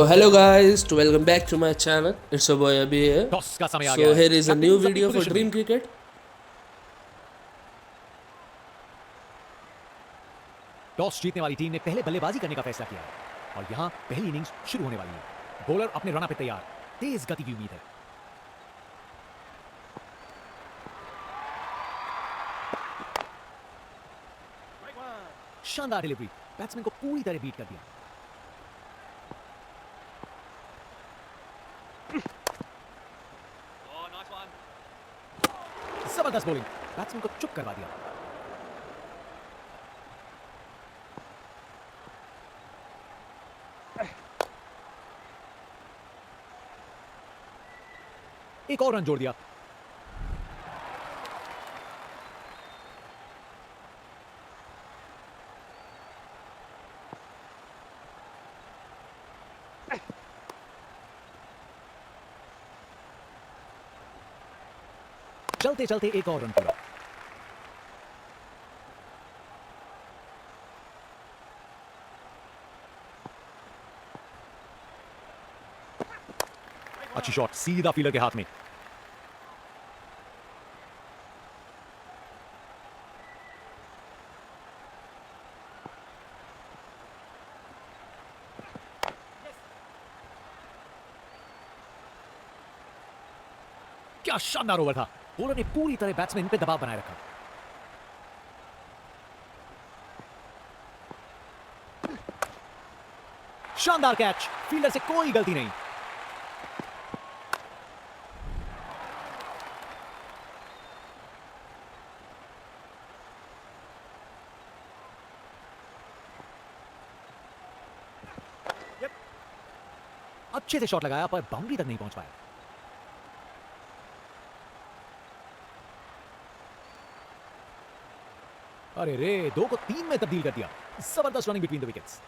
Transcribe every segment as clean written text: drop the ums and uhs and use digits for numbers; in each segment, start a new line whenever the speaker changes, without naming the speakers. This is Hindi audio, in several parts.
hello guys, to welcome back to my channel. It's your boy Abhi here.
Toss का समय आ
So
गया है।
here is a new
Captains अपनी
video for
position
Dream
में।
Cricket.
टॉस जीतने वाली टीम ने पहले बल्लेबाजी करने का फैसला किया है और यहाँ पहली इनिंग्स शुरू होने वाली है। बॉलर अपने रन पे तैयार, तेज गति की उम्मीद है। शानदार डिलीवरी, बैट्समैन को पूरी तरह बीट कर दिया। जबरदस्त बॉलिंग, बैट्समैन को चुप करवा दिया। एक और रन जोड़ दिया। चलते चलते एक और रन पूरा। अच्छी शॉट, सीधा फील्डर के हाथ में। क्या शानदार ओवर था। बॉलर ने पूरी तरह बैट्समैन पे दबाव बनाए रखा। शानदार कैच, फील्डर से कोई गलती नहीं। अच्छे से शॉट लगाया पर बाउंड्री तक नहीं पहुंच पाया। अरे रे, 2 को 3 में तब्दील कर दिया। जबरदस्त रनिंग बिटवीन द विकेट्स।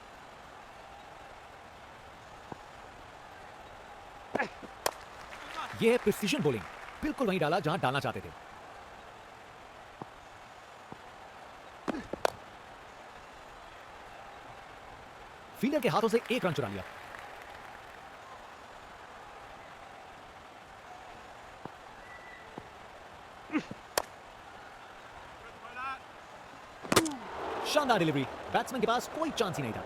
यह है प्रिसीजन बॉलिंग, बिल्कुल वहीं डाला जहां डालना चाहते थे। फील्डर के हाथों से एक रन चुरा लिया। शानदार डिलीवरी, बैट्समैन के पास कोई चांस ही नहीं था।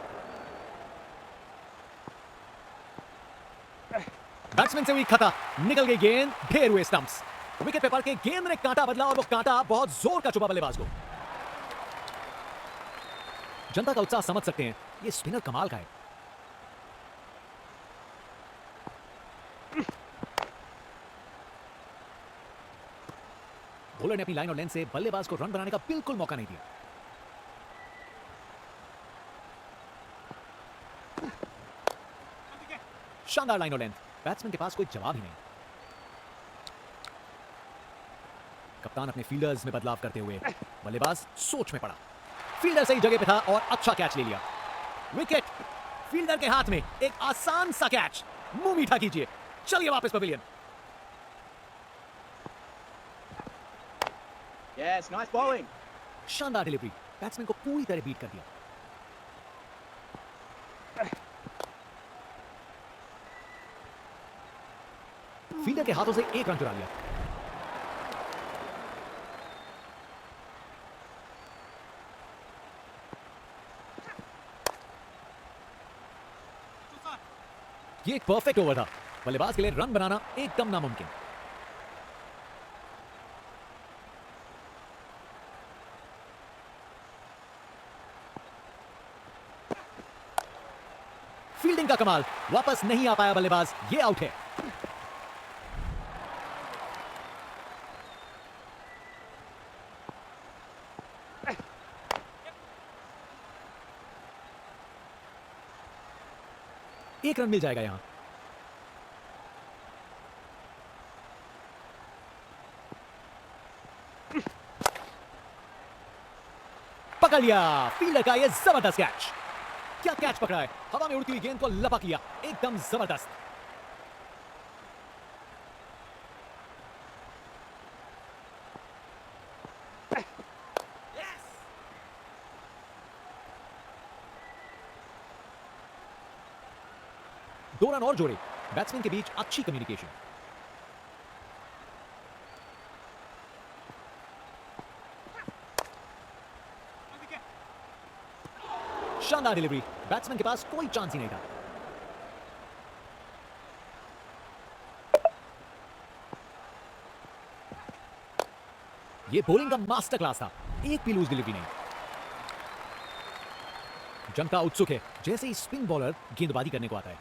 बैट्समैन से हुई खता, निकल गई गेंद, ढेर हुए स्टंप्स। विकेट पे पड़ के गेंद ने कांटा बदला और वो कांटा बहुत जोर का चुभा बल्लेबाज को। जनता का उत्साह समझ सकते हैं, ये स्पिनर कमाल का है। बॉलर ने अपनी लाइन और लेंथ से बल्लेबाज को रन बनाने का बिल्कुल मौका नहीं दिया। शानदार लाइन और लेंथ, बैट्समैन के पास कोई जवाब ही नहीं। कप्तान अपने फील्डर्स में बदलाव करते हुए बल्लेबाज सोच में पड़ा। फील्डर सही जगह पे था और अच्छा कैच ले लिया। विकेट फील्डर के हाथ में, एक आसान सा कैच। मुंह मीठा कीजिए, चलिए वापस पवेलियन।
Yes, nice bowling.
शानदार डिलीवरी, बैट्समैन को पूरी तरह बीट कर दिया। फील्डर के हाथों से एक रन चुरा लिया। ये एक परफेक्ट ओवर था। बल्लेबाज के लिए रन बनाना एकदम नामुमकिन। फील्डिंग का कमाल, वापस नहीं आ पाया बल्लेबाज, ये आउट है। एक रन मिल जाएगा यहां। पकड़ लिया फील्डर का ये जबरदस्त कैच। क्या कैच पकड़ा है, हवा में उड़ती हुई गेंद को लपक लिया, एकदम जबरदस्त। 2 रन और जोड़े। बैट्समैन के बीच अच्छी कम्युनिकेशन। शानदार डिलीवरी। बैट्समैन के पास कोई चांस ही नहीं था। ये बॉलिंग का मास्टर क्लास था। एक भी लूज डिलीवरी नहीं। जनता उत्सुक है जैसे ही स्पिन बॉलर गेंदबाजी करने को आता है।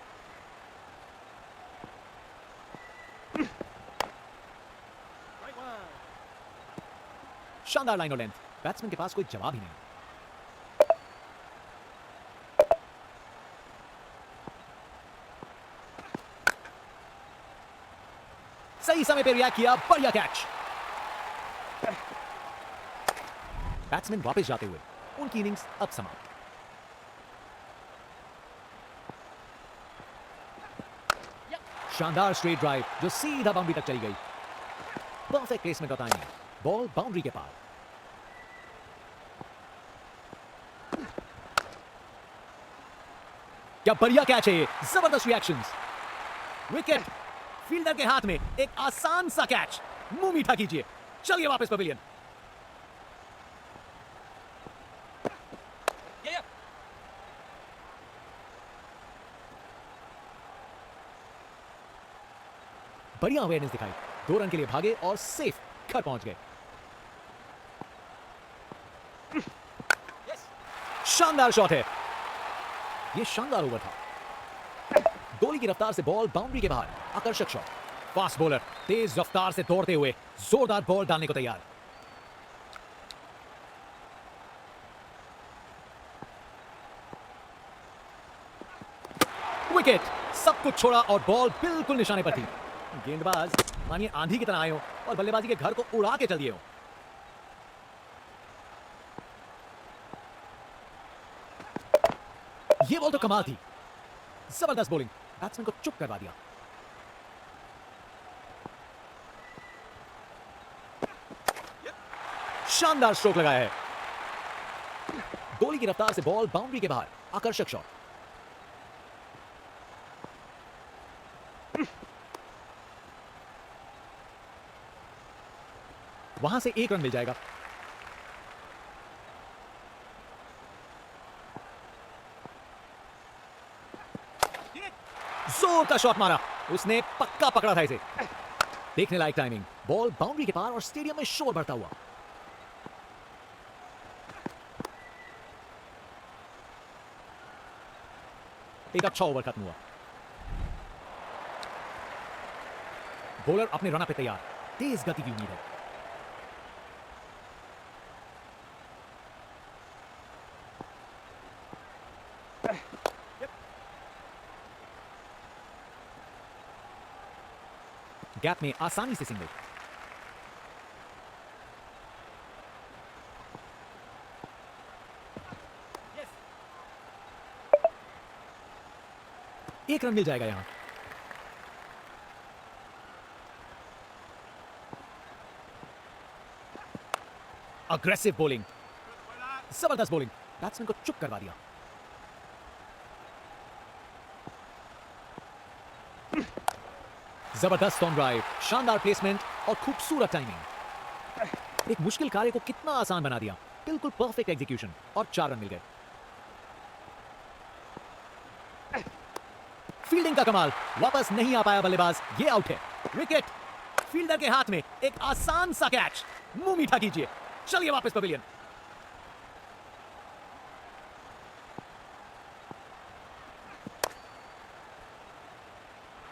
शानदार लाइन और लेंथ। बैट्समैन के पास कोई जवाब ही नहीं। सही समय पे रिएक्ट किया। बढ़िया कैच। बैट्समैन वापस जाते हुए उनकी इनिंग्स अब समाप्त। शानदार स्ट्रेट ड्राइव जो सीधा बाउंड्री तक चली गई। परफेक्ट प्लेसमेंट और टाइमिंग। बॉल बाउंड्री के पार। क्या बढ़िया कैच है। जबरदस्त रिएक्शंस। विकेट। फील्डर के हाथ में एक आसान सा कैच। मुंह मीठा कीजिए। चलिए वापस पवेलियन। बढ़िया अवेयरनेस दिखाई। 2 रन के लिए भागे और सेफ घर पहुंच गए। शानदार शॉट है। यह शानदार ओवर था। गोली की रफ्तार से बॉल बाउंड्री के बाहर। आकर्षक शॉट। फास्ट बॉलर तेज रफ्तार से दौड़ते हुए जोरदार बॉल डालने को तैयार। विकेट। सब कुछ छोड़ा और बॉल बिल्कुल निशाने पर थी। गेंदबाज मानिए आंधी की तरह आए हो और बल्लेबाजी के घर को उड़ा के चल दिए हो। ये बॉल तो कमाल थी। जबरदस्त बॉलिंग। बैट्समैन को चुप करवा दिया। शानदार स्ट्रोक लगाया है। गोली की रफ्तार से बॉल बाउंड्री के बाहर। आकर्षक शॉट। वहां से 1 रन मिल जाएगा। जोर का शॉट मारा। उसने पक्का पकड़ा था इसे। देखने लायक टाइमिंग। बॉल बाउंड्री के पार और स्टेडियम में शोर बढ़ता हुआ। एक अच्छा ओवर खत्म हुआ। बॉलर अपने रन पे तैयार। तेज गति की उम्मीद है। गैप में आसानी से सिंगल। एक रन मिल जाएगा यहां। Aggressive bowling. जबरदस्त बॉलिंग। बैट्समैन को चुप करवा दिया। जबरदस्त ऑन ड्राइव। शानदार प्लेसमेंट और खूबसूरत टाइमिंग। एक मुश्किल कार्य को कितना आसान बना दिया। बिल्कुल परफेक्ट एग्जीक्यूशन और 4 रन मिल गए। फील्डिंग का कमाल। वापस नहीं आ पाया बल्लेबाज। ये आउट है। विकेट। फील्डर के हाथ में एक आसान सा कैच। मुंह मीठा कीजिए। चलिए वापस पवेलियन।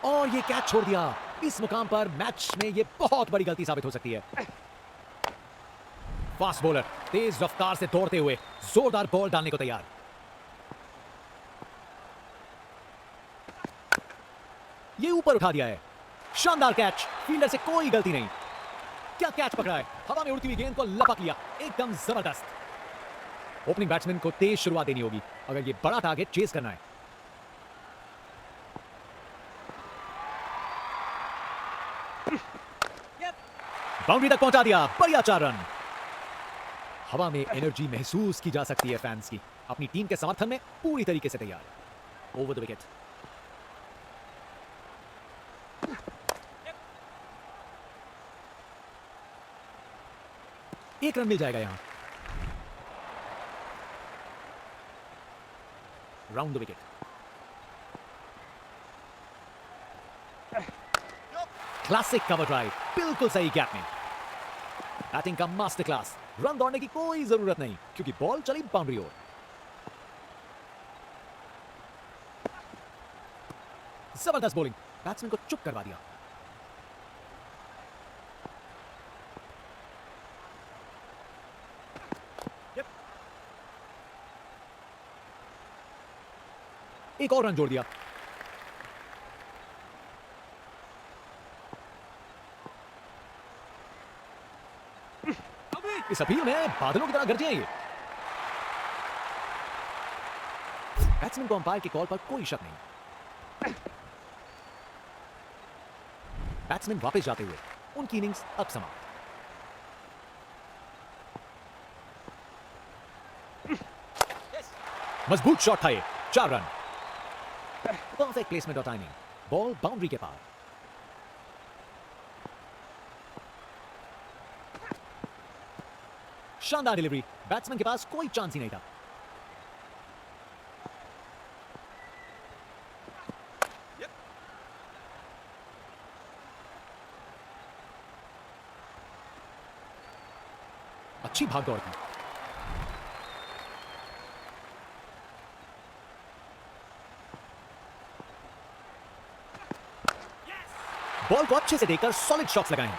और ये कैच छोड़ दिया। इस मुकाम पर मैच में ये बहुत बड़ी गलती साबित हो सकती है। फास्ट बॉलर तेज रफ्तार से दौड़ते हुए जोरदार बॉल डालने को तैयार। ये ऊपर उठा दिया है। शानदार कैच। फील्डर से कोई गलती नहीं। क्या कैच पकड़ा है। हवा में उड़ती हुई गेंद को लपक लिया। एकदम जबरदस्त। ओपनिंग बैट्समैन को तेज शुरुआत देनी होगी अगर ये बड़ा टारगेट चेस करना है। बाउंड्री तक पहुंचा दिया। बढ़िया 4 रन। हवा में एनर्जी महसूस की जा सकती है फैंस की। अपनी टीम के समर्थन में पूरी तरीके से तैयार। Over the wicket. एक रन मिल जाएगा यहां। Round the wicket. Classic cover drive, बिल्कुल सही गैप में। बैटिंग का मास्टर क्लास। रन दौड़ने की कोई जरूरत नहीं क्योंकि बॉल चली बाउंड्री ओर। जबरदस्त बॉलिंग, बैट्समैन को चुप करवा दिया। एक और रन जोड़ दिया। इस अपील में बादलों की तरह गरजे हैं ये। बैट्समैन को अंपायर के कॉल पर कोई शक नहीं। बैट्समैन वापस जाते हुए, उनकी इनिंग्स अब समाप्त। मजबूत शॉट था ये, 4 रन। परफेक्ट प्लेसमेंट और टाइमिंग, बॉल बाउंड्री के पार। शानदार डिलीवरी, बैट्समैन के पास कोई चांस ही नहीं था। अच्छी भाग दौड़ की। बॉल को अच्छे से देखकर सॉलिड शॉट्स लगाए हैं।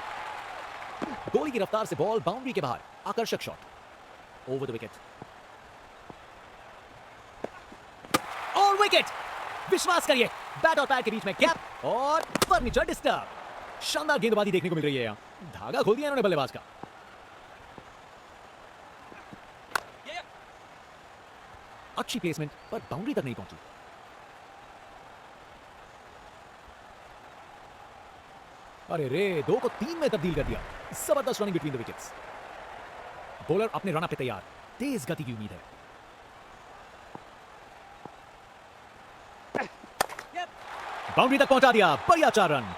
गोली की रफ्तार से बॉल बाउंड्री के बाहर, आकर्षक शॉट ओवर द विकेट और विकेट। विश्वास करिए, बैट और पैर के बीच में गैप और फर्नीचर डिस्टर्ब। शानदार गेंदबाजी देखने को मिल रही है यहां। धागा खोल दिया इन्होंने बल्लेबाज का। अच्छी प्लेसमेंट पर बाउंड्री तक नहीं पहुंची। अरे रे, 2 को 3 में तब्दील कर दिया। जबरदस्त running between the wickets. Bowler अपने रन अप पे तैयार, तेज गति की उम्मीद है। बाउंड्री तक पहुंचा दिया, बढ़िया 4 रन।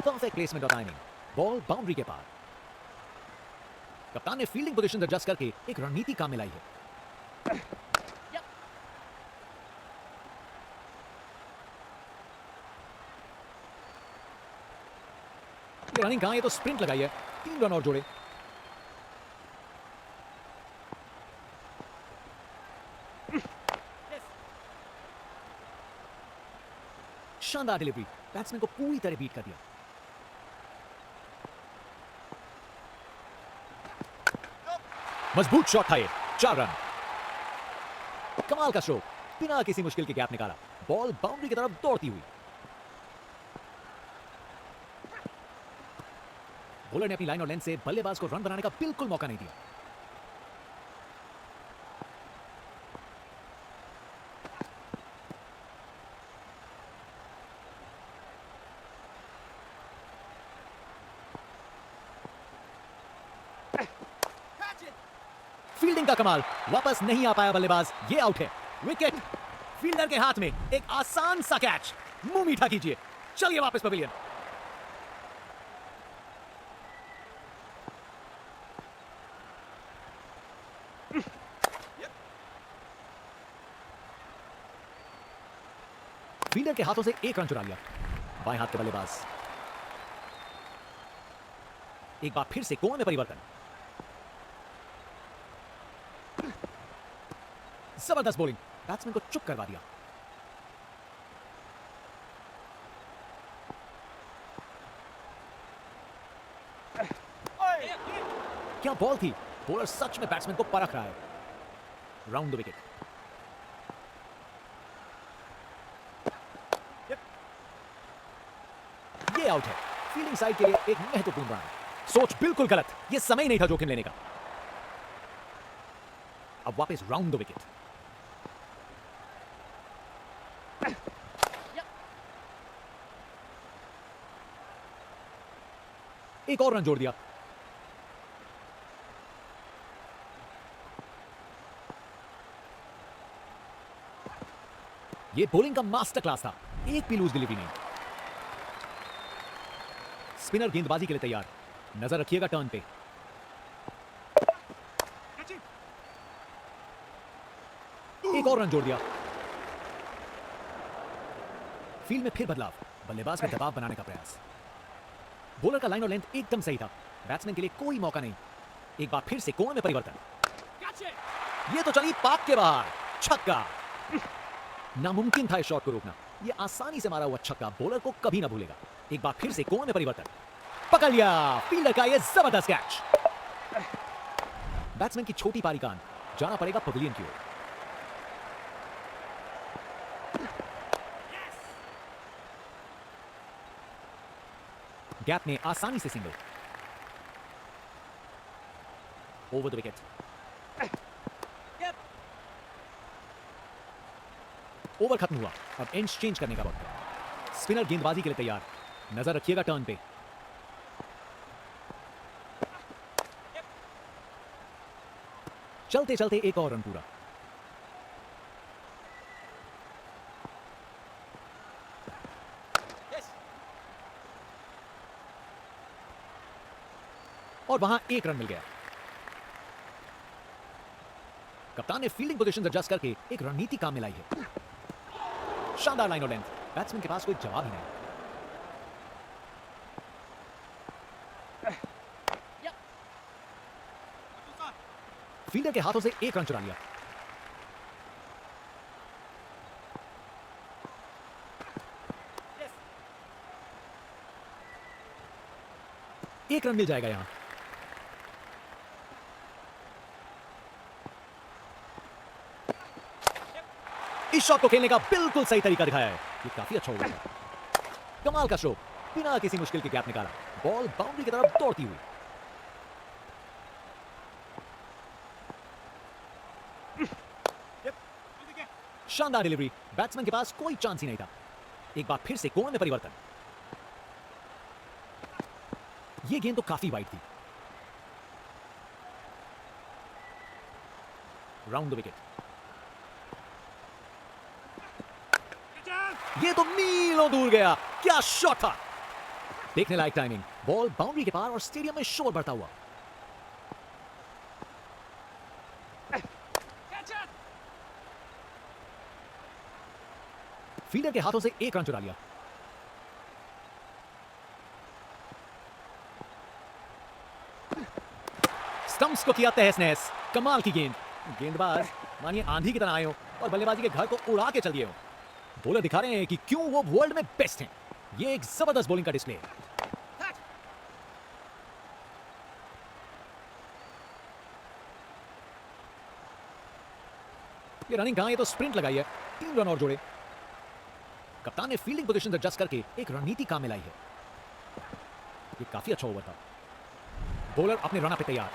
परफेक्ट प्लेसमेंट और टाइमिंग, बॉल बाउंड्री के पार। कप्तान ने फील्डिंग पोजीशन एडजस्ट करके एक रणनीति काम में लाई है। ये रनिंग कहां, ये तो स्प्रिंट लगाई है। 3 रन और जोड़े। शानदार डिलीवरी, बैट्समैन को पूरी तरह बीट कर दिया। मजबूत शॉट था ये, 4 रन। कमाल का स्ट्रोक, बिना किसी मुश्किल के गैप निकाला, बॉल बाउंड्री की तरफ दौड़ती हुई। बॉलर ने अपनी लाइन और लेंथ से बल्लेबाज को रन बनाने का बिल्कुल मौका नहीं दिया। फील्डिंग का कमाल, वापस नहीं आ पाया बल्लेबाज, ये आउट है। विकेट, फील्डर के हाथ में एक आसान सा कैच। मुंह मीठा कीजिए, चलिए वापस पवेलियन। फील्डर के हाथों से 1 रन चुरा लिया। बाएं हाथ के बल्लेबाज। एक बार फिर से कोण में परिवर्तन। जबरदस्त बॉलिंग, बैट्समैन को चुप करवा दिया। क्या बॉल थी, बॉलर सच में बैट्समैन को परख रहा है। Round the wicket. ये आउट है। फील्डिंग साइड के लिए एक महत्वपूर्ण रन। सोच बिल्कुल गलत, ये समय नहीं था जोखिम लेने का। अब वापस राउंड द विकेट। एक और रन जोड़ दिया। ये बॉलिंग का मास्टर क्लास था, एक भी लूज डिलीवरी नहीं। स्पिनर गेंदबाजी के लिए तैयार, नजर रखिएगा टर्न पे। एक और रन जोड़ दिया। फील्ड में फिर बदलाव, बल्लेबाज में दबाव बनाने का प्रयास। बॉलर का लाइन और लेंथ एकदम सही था, बैट्समैन के लिए कोई मौका नहीं। एक बार फिर से कोण में परिवर्तन, ये तो चली पाक के बाहर, छक्का। नामुमकिन था इस शॉट को रोकना। ये आसानी से मारा हुआ छक्का बॉलर को कभी ना भूलेगा। एक बार फिर से कोण में परिवर्तन, पकड़ लिया फील्डर का ये जबरदस्त कैच। बैट्समैन की छोटी पारी का अंत, जाना पड़ेगा पवेलियन की ओर। गैप में आसानी से single, over the wicket. Over खत्म हुआ, अब एंड्स चेंज करने का वक्त। स्पिनर गेंदबाजी के लिए तैयार, नजर रखिएगा टर्न पे। चलते चलते एक और रन पूरा। और वहां एक रन मिल गया। कप्तान ने फील्डिंग पोजीशन एडजस्ट करके एक रणनीति काम में लाई है। शानदार लाइन और लेंथ, बैट्समैन के पास कोई जवाब ही नहीं। फील्डर के हाथों से एक रन चुरा लिया। एक रन मिल जाएगा यहां। इस शॉट को खेलने का बिल्कुल सही तरीका दिखाया है, ये काफी अच्छा हो गया। कमाल का स्ट्रोक, बिना किसी मुश्किल के गैप निकाला, बॉल बाउंड्री की तरफ दौड़ती हुई। शानदार डिलीवरी, बैट्समैन के पास कोई चांस ही नहीं था। एक बार फिर से कोण में परिवर्तन, यह गेंद तो काफी वाइड थी। राउंड द विकेट, ये तो मीलों दूर गया, क्या शॉट था। देखने लायक टाइमिंग, बॉल बाउंड्री के पार और स्टेडियम में शोर बढ़ता हुआ। फील्डर के हाथों से एक रन चुरा लिया। स्टंप्स को किया तहस नहस, कमाल की गेंद। गेंदबाज मानिए आंधी की तरह आए हो और बल्लेबाजी के घर को उड़ा के चल दिए हो। बॉलर दिखा रहे हैं कि क्यों वो वर्ल्ड में बेस्ट हैं। ये एक जबरदस्त बॉलिंग का डिस्प्ले है। ये रनिंग कहां, ये तो स्प्रिंट लगाई है। 3 रन और जोड़े। कप्तान ने फील्डिंग पोजीशन एडजस्ट करके एक रणनीति काम में लाई है। ये काफी अच्छा ओवर था। बॉलर अपने रन पे तैयार,